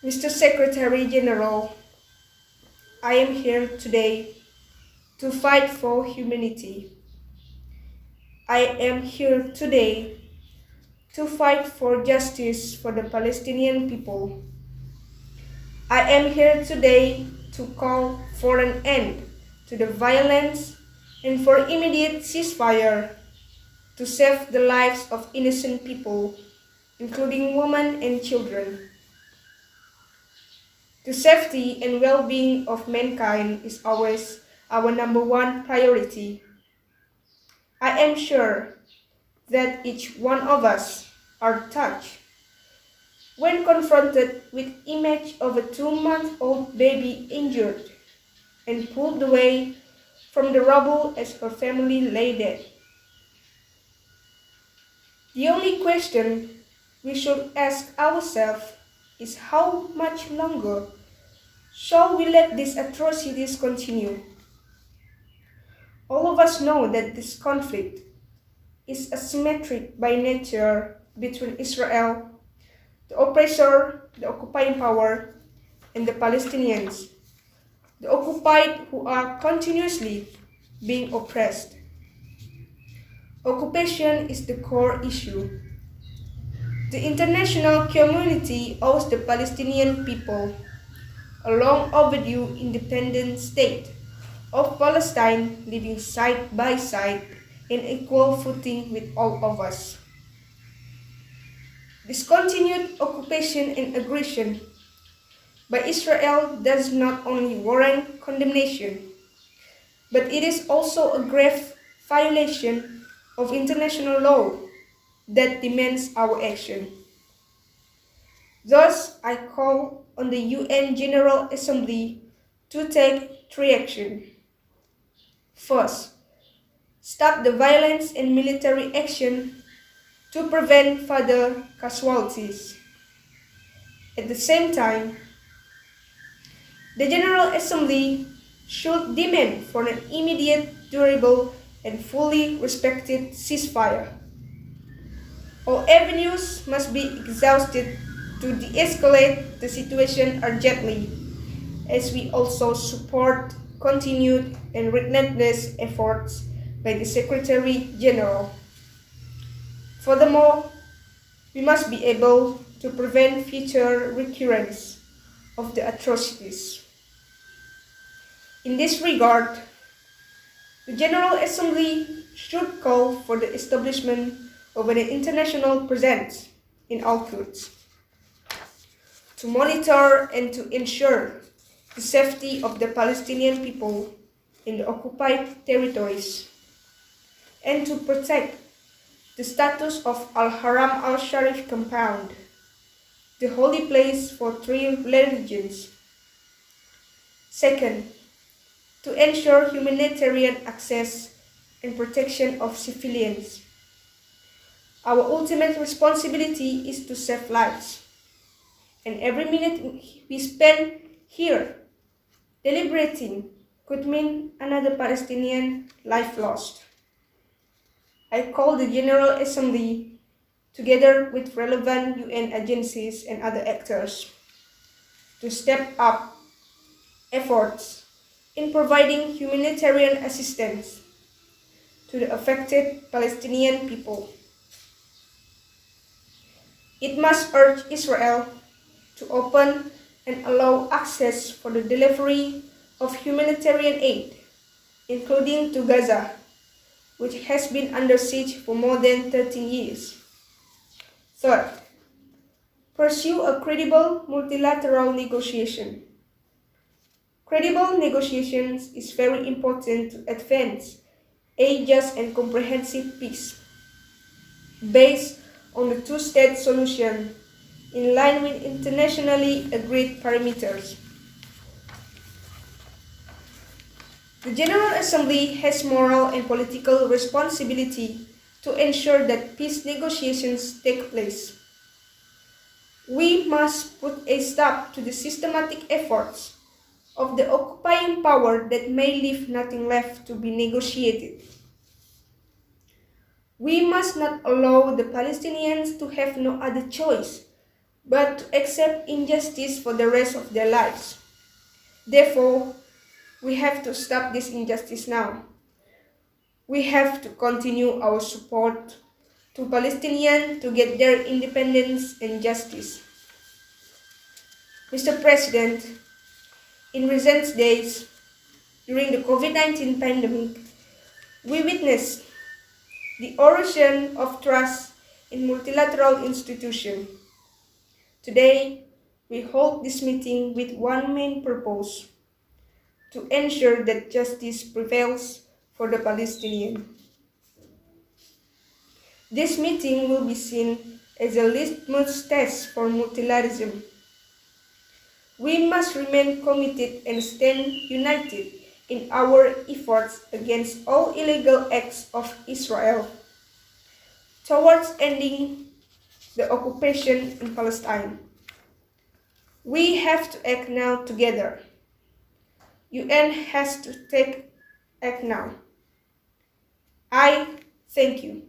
Mr. Secretary General, I am here today to fight for humanity. I am here today to fight for justice for the Palestinian people. I am here today to call for an end to the violence and for immediate ceasefire to save the lives of innocent people, including women and children. The safety and well-being of mankind is always our number one priority. I am sure that each one of us are touched when confronted with image of a 2-month-old baby injured and pulled away from the rubble as her family lay dead. The only question we should ask ourselves is how much longer shall we let these atrocities continue? All of us know that this conflict is asymmetric by nature between Israel, the oppressor, the occupying power, and the Palestinians, the occupied who are continuously being oppressed. Occupation is the core issue. The international community owes the Palestinian people a long overdue independent state of Palestine living side by side in equal footing with all of us. This continued occupation and aggression by Israel does not only warrant condemnation, but it is also a grave violation of international law that demands our action. Thus, I call on the UN General Assembly to take 3 actions. First, stop the violence and military action to prevent further casualties. At the same time, the General Assembly should demand for an immediate, durable, and fully respected ceasefire. All avenues must be exhausted to de-escalate the situation urgently, as we also support continued and relentless efforts by the Secretary General. Furthermore, we must be able to prevent future recurrence of the atrocities. In this regard, the General Assembly should call for the establishment of an international presence in Al-Quds to monitor and to ensure the safety of the Palestinian people in the occupied territories, and to protect the status of Al-Haram al-Sharif compound, the holy place for 3 religions. Second, to ensure humanitarian access and protection of civilians. Our ultimate responsibility is to save lives, and every minute we spend here deliberating could mean another Palestinian life lost. I call the General Assembly, together with relevant UN agencies and other actors, to step up efforts in providing humanitarian assistance to the affected Palestinian people. It must urge Israel to open and allow access for the delivery of humanitarian aid, including to Gaza, which has been under siege for more than 13 years. Third, pursue a credible multilateral negotiation. Credible negotiations is very important to advance a just and comprehensive peace based on the 2-state solution in line with internationally agreed parameters. The General Assembly has moral and political responsibility to ensure that peace negotiations take place. We must put a stop to the systematic efforts of the occupying power that may leave nothing left to be negotiated. We must not allow the Palestinians to have no other choice but to accept injustice for the rest of their lives. Therefore, we have to stop this injustice now. We have to continue our support to Palestinians to get their independence and justice. Mr. President, in recent days, during the COVID-19 pandemic, we witnessed the erosion of trust in multilateral institutions. Today, we hold this meeting with one main purpose: to ensure that justice prevails for the Palestinians. This meeting will be seen as a litmus test for multilateralism. We must remain committed and stand united in our efforts against all illegal acts of Israel towards ending the occupation in Palestine. We have to act now together. UN has to take act now. I thank you.